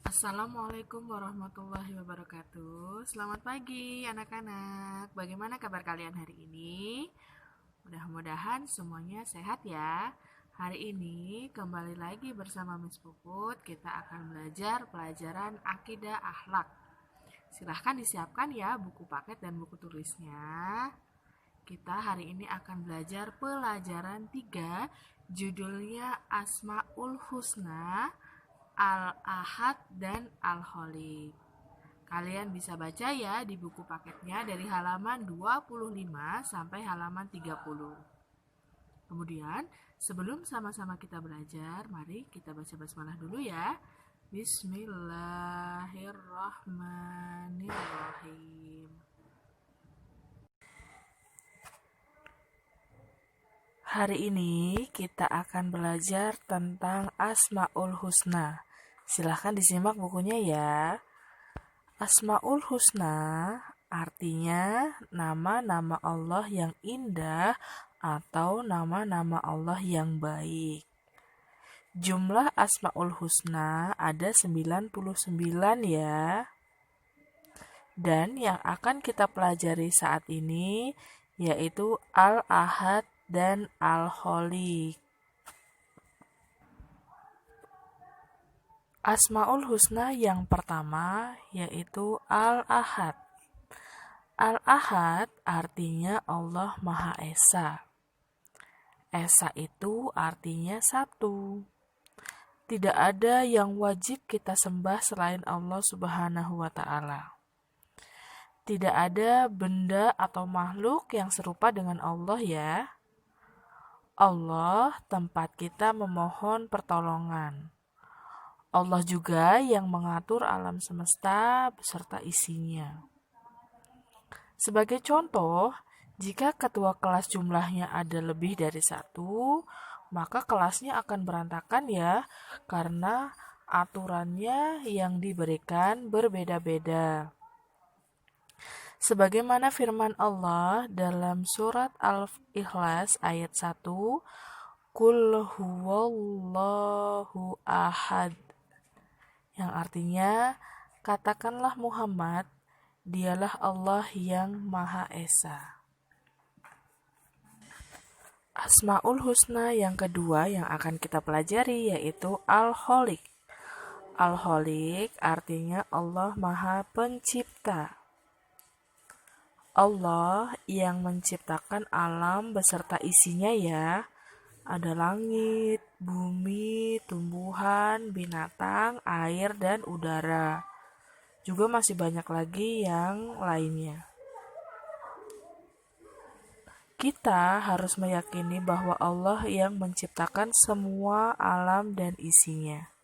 Assalamualaikum warahmatullahi wabarakatuh. Selamat pagi anak-anak. Bagaimana kabar kalian hari ini? Mudah-mudahan semuanya sehat ya. Hari ini kembali lagi bersama Miss Puput. Kita akan belajar pelajaran akidah akhlak. Silahkan disiapkan ya buku paket dan buku tulisnya. Kita hari ini akan belajar pelajaran 3, judulnya Asmaul Husna, Al-Ahad, dan Al-Khaliq. Kalian bisa baca ya di buku paketnya dari halaman 25 sampai halaman 30. Kemudian, sebelum sama-sama kita belajar, mari kita baca basmalah dulu ya. Bismillahirrahmanirrahim. Hari ini kita akan belajar tentang Asmaul Husna. Silahkan disimak bukunya ya. Asmaul Husna artinya nama-nama Allah yang indah atau nama-nama Allah yang baik. Jumlah Asmaul Husna ada 99 ya. Dan yang akan kita pelajari saat ini yaitu Al-Ahad dan Al-Khaliq. Asmaul Husna yang pertama yaitu Al-Ahad. Al-Ahad artinya Allah Maha Esa. Esa itu artinya satu. Tidak ada yang wajib kita sembah selain Allah Subhanahu wa Ta'ala. Tidak ada benda atau makhluk yang serupa dengan Allah ya. Allah tempat kita memohon pertolongan. Allah juga yang mengatur alam semesta beserta isinya. Sebagai contoh, jika ketua kelas jumlahnya ada lebih dari satu, maka kelasnya akan berantakan ya, karena aturannya yang diberikan berbeda-beda. Sebagaimana firman Allah dalam surat Al-Ikhlas ayat 1, Qul huwallahu ahad, yang artinya, katakanlah Muhammad, dialah Allah yang Maha Esa. Asmaul Husna yang kedua yang akan kita pelajari yaitu Al-Khaliq. Al-Khaliq artinya Allah Maha Pencipta. Allah yang menciptakan alam beserta isinya ya. Ada langit, bumi, tumbuhan, binatang, air, dan udara. Juga masih banyak lagi yang lainnya. Kita harus meyakini bahwa Allah yang menciptakan semua alam dan isinya.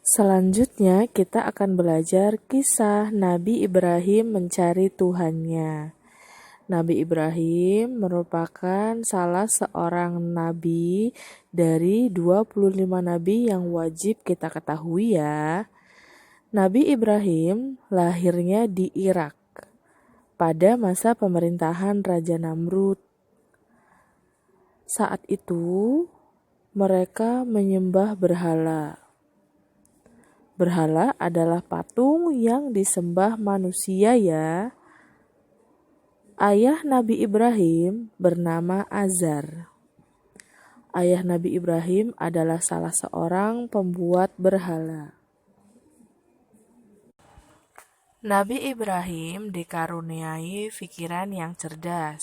Selanjutnya kita akan belajar kisah Nabi Ibrahim mencari Tuhannya. Nabi Ibrahim merupakan salah seorang nabi dari 25 nabi yang wajib kita ketahui ya. Nabi Ibrahim lahirnya di Irak pada masa pemerintahan Raja Namrud. Saat itu mereka menyembah berhala. Berhala adalah patung yang disembah manusia ya. Ayah Nabi Ibrahim bernama Azar. Ayah Nabi Ibrahim adalah salah seorang pembuat berhala. Nabi Ibrahim dikaruniai pikiran yang cerdas.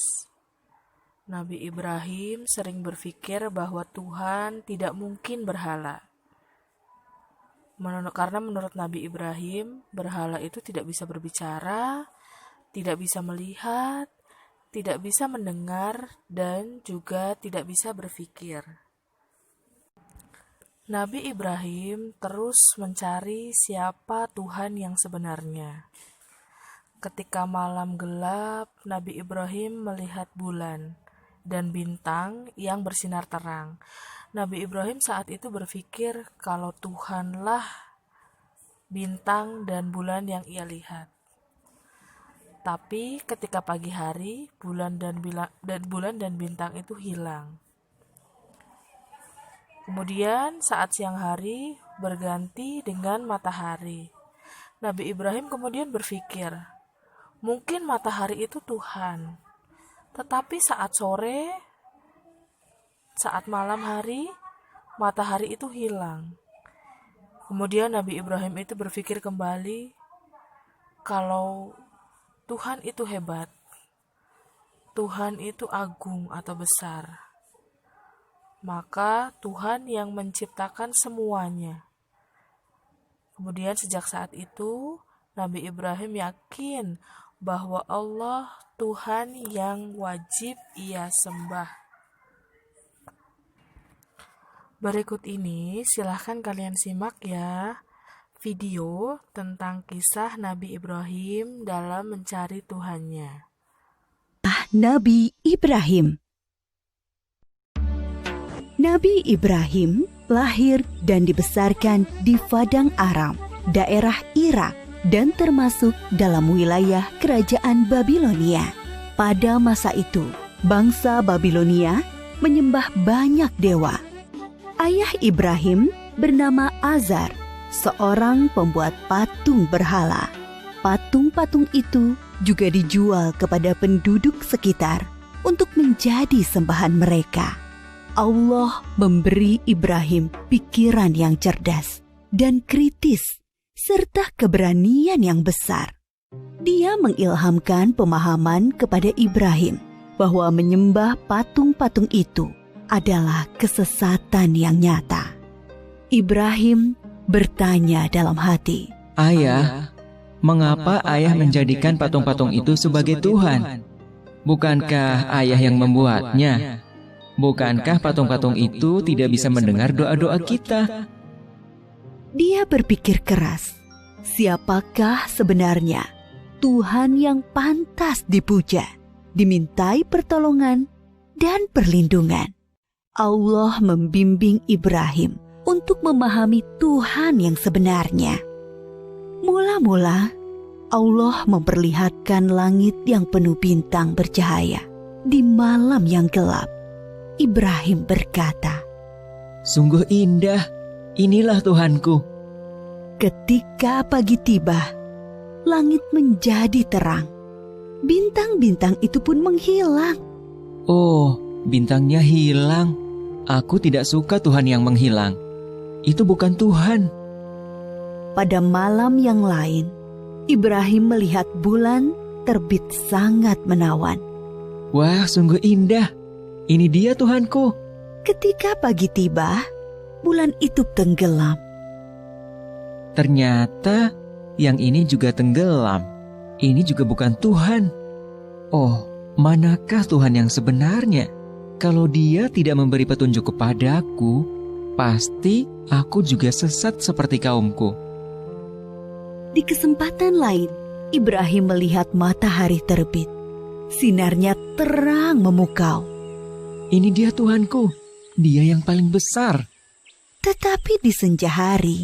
Nabi Ibrahim sering berpikir bahwa Tuhan tidak mungkin berhala. Karena menurut Nabi Ibrahim, berhala itu tidak bisa berbicara, tidak bisa melihat, tidak bisa mendengar, dan juga tidak bisa berpikir. Nabi Ibrahim terus mencari siapa Tuhan yang sebenarnya. Ketika malam gelap, Nabi Ibrahim melihat bulan dan bintang yang bersinar terang. Nabi Ibrahim saat itu berpikir kalau Tuhanlah bintang dan bulan yang ia lihat. Tapi ketika pagi hari, bulan dan bintang itu hilang. Kemudian saat siang hari berganti dengan matahari. Nabi Ibrahim kemudian berpikir, mungkin matahari itu Tuhan. Tetapi saat sore, saat malam hari, matahari itu hilang. Kemudian Nabi Ibrahim itu berpikir kembali, kalau Tuhan itu hebat, Tuhan itu agung atau besar, maka Tuhan yang menciptakan semuanya. Kemudian sejak saat itu, Nabi Ibrahim yakin bahwa Allah Tuhan yang wajib ia sembah. Berikut ini silahkan kalian simak ya video tentang kisah Nabi Ibrahim dalam mencari Tuhannya. Nabi Ibrahim. Nabi Ibrahim lahir dan dibesarkan di Padang Aram, daerah Irak, dan termasuk dalam wilayah kerajaan Babilonia. Pada masa itu, bangsa Babilonia menyembah banyak dewa. Ayah Ibrahim bernama Azar, seorang pembuat patung berhala. Patung-patung itu juga dijual kepada penduduk sekitar untuk menjadi sembahan mereka. Allah memberi Ibrahim pikiran yang cerdas dan kritis, serta keberanian yang besar. Dia mengilhamkan pemahaman kepada Ibrahim bahwa menyembah patung-patung itu adalah kesesatan yang nyata. Ibrahim bertanya dalam hati, "Ayah, mengapa ayah menjadikan patung-patung itu sebagai Tuhan? Bukankah ayah yang membuatnya? Bukankah patung-patung itu tidak bisa mendengar doa-doa kita?" Dia berpikir keras, siapakah sebenarnya Tuhan yang pantas dipuja, dimintai pertolongan dan perlindungan? Allah membimbing Ibrahim untuk memahami Tuhan yang sebenarnya. Mula-mula, Allah memperlihatkan langit yang penuh bintang bercahaya di malam yang gelap. Ibrahim berkata, "Sungguh indah, inilah Tuhanku." Ketika pagi tiba, langit menjadi terang. Bintang-bintang itu pun menghilang. Oh, bintangnya hilang. Aku tidak suka Tuhan yang menghilang. Itu bukan Tuhan. Pada malam yang lain, Ibrahim melihat bulan terbit sangat menawan. Wah, sungguh indah. Ini dia Tuhanku. Ketika pagi tiba, bulan itu tenggelam. Ternyata yang ini juga tenggelam. Ini juga bukan Tuhan. Oh, manakah Tuhan yang sebenarnya? Kalau Dia tidak memberi petunjuk kepadaku, pasti aku juga sesat seperti kaumku. Di kesempatan lain, Ibrahim melihat matahari terbit. Sinarnya terang memukau. Ini dia Tuhanku, Dia yang paling besar. Tetapi di senja hari,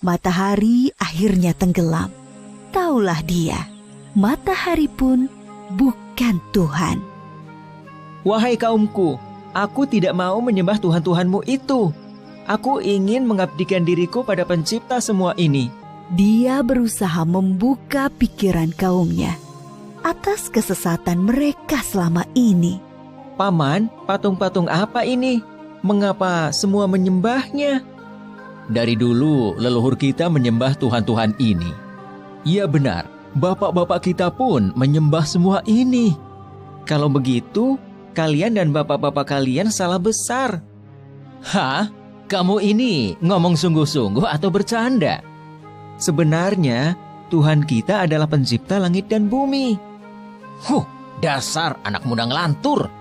matahari akhirnya tenggelam. Taulah dia, matahari pun bukan Tuhan. Wahai kaumku, aku tidak mau menyembah Tuhan-Tuhanmu itu. Aku ingin mengabdikan diriku pada pencipta semua ini. Dia berusaha membuka pikiran kaumnya atas kesesatan mereka selama ini. Paman, patung-patung apa ini? Mengapa semua menyembahnya? Dari dulu leluhur kita menyembah Tuhan-Tuhan ini. Iya benar, bapak-bapak kita pun menyembah semua ini. Kalau begitu, kalian dan bapak-bapak kalian salah besar. Hah? Kamu ini ngomong sungguh-sungguh atau bercanda? Sebenarnya, Tuhan kita adalah pencipta langit dan bumi. Dasar anak muda ngelantur.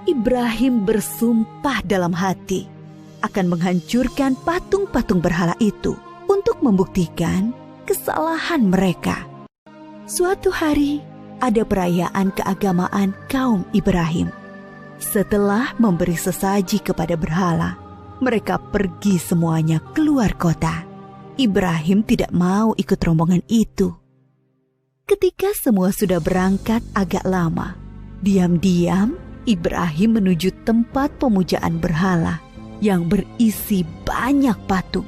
Ibrahim bersumpah dalam hati akan menghancurkan patung-patung berhala itu untuk membuktikan kesalahan mereka. Suatu hari, ada perayaan keagamaan kaum Ibrahim. Setelah memberi sesaji kepada berhala, mereka pergi semuanya keluar kota. Ibrahim tidak mau ikut rombongan itu. Ketika semua sudah berangkat agak lama, diam-diam Ibrahim menuju tempat pemujaan berhala yang berisi banyak patung.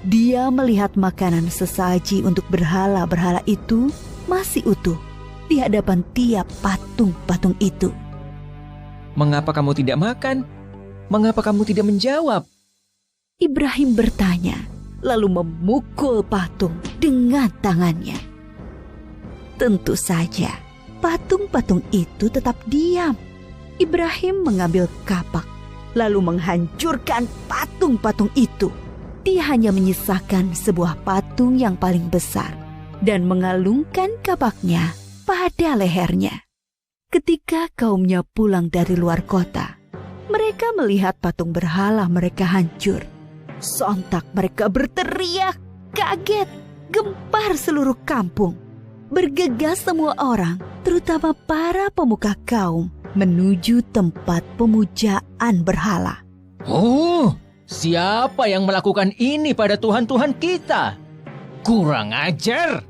Dia melihat makanan sesaji untuk berhala-berhala itu masih utuh di hadapan tiap patung-patung itu. Mengapa kamu tidak makan? Mengapa kamu tidak menjawab? Ibrahim bertanya, lalu memukul patung dengan tangannya. Tentu saja, patung-patung itu tetap diam. Ibrahim mengambil kapak, lalu menghancurkan patung-patung itu. Dia hanya menyisakan sebuah patung yang paling besar dan mengalungkan kapaknya pada lehernya. Ketika kaumnya pulang dari luar kota, mereka melihat patung berhala mereka hancur. Sontak mereka berteriak, kaget, gempar seluruh kampung. Bergegas semua orang, terutama para pemuka kaum, menuju tempat pemujaan berhala. Oh, siapa yang melakukan ini pada Tuhan-Tuhan kita? Kurang ajar!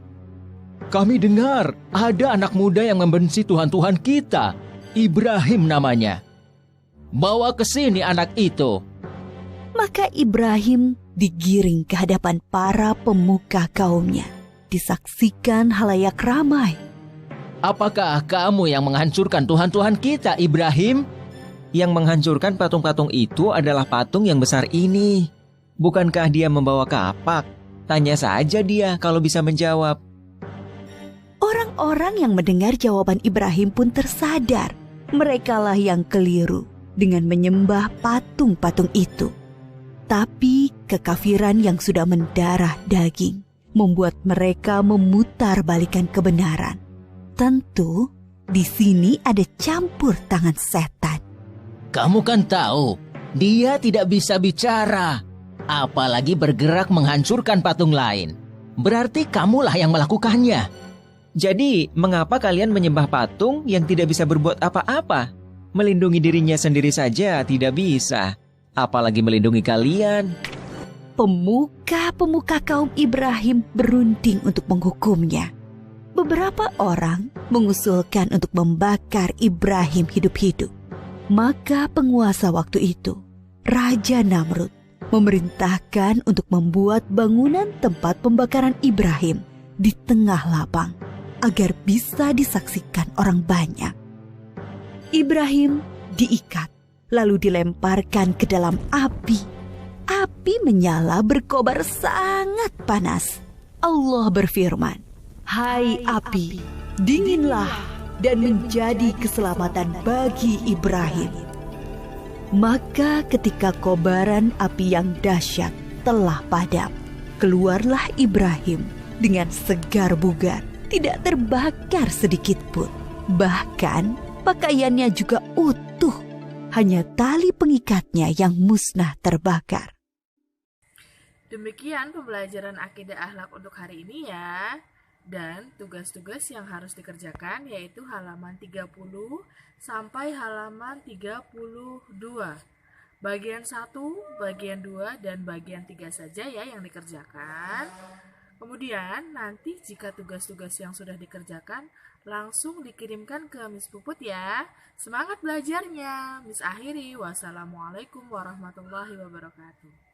Kami dengar ada anak muda yang membenci Tuhan-Tuhan kita. Ibrahim namanya. Bawa ke sini anak itu. Maka Ibrahim digiring ke hadapan para pemuka kaumnya. Disaksikan halayak ramai. Apakah kamu yang menghancurkan Tuhan-Tuhan kita, Ibrahim? Yang menghancurkan patung-patung itu adalah patung yang besar ini. Bukankah dia membawa kapak? Tanya saja dia kalau bisa menjawab. Orang-orang yang mendengar jawaban Ibrahim pun tersadar. Merekalah yang keliru dengan menyembah patung-patung itu. Tapi kekafiran yang sudah mendarah daging membuat mereka memutarbalikkan kebenaran. Tentu di sini ada campur tangan setan. Kamu kan tahu, dia tidak bisa bicara, apalagi bergerak menghancurkan patung lain. Berarti kamulah yang melakukannya. Jadi, mengapa kalian menyembah patung yang tidak bisa berbuat apa-apa? Melindungi dirinya sendiri saja tidak bisa, apalagi melindungi kalian. Pemuka-pemuka kaum Ibrahim berunding untuk menghukumnya. Beberapa orang mengusulkan untuk membakar Ibrahim hidup-hidup. Maka penguasa waktu itu, Raja Namrud, memerintahkan untuk membuat bangunan tempat pembakaran Ibrahim di tengah lapang agar bisa disaksikan orang banyak. Ibrahim diikat lalu dilemparkan ke dalam api. Api menyala berkobar sangat panas. Allah berfirman, "Hai api, dinginlah dan menjadi keselamatan bagi Ibrahim." Maka ketika kobaran api yang dahsyat telah padam, keluarlah Ibrahim dengan segar bugar, tidak terbakar sedikit pun. Bahkan pakaiannya juga utuh, hanya tali pengikatnya yang musnah terbakar. Demikian pembelajaran akidah akhlak untuk hari ini ya. Dan tugas-tugas yang harus dikerjakan yaitu halaman 30 sampai halaman 32. Bagian 1, bagian 2, dan bagian 3 saja ya yang dikerjakan. Kemudian nanti jika tugas-tugas yang sudah dikerjakan langsung dikirimkan ke Miss Puput ya. Semangat belajarnya. Miss akhiri. Wassalamualaikum warahmatullahi wabarakatuh.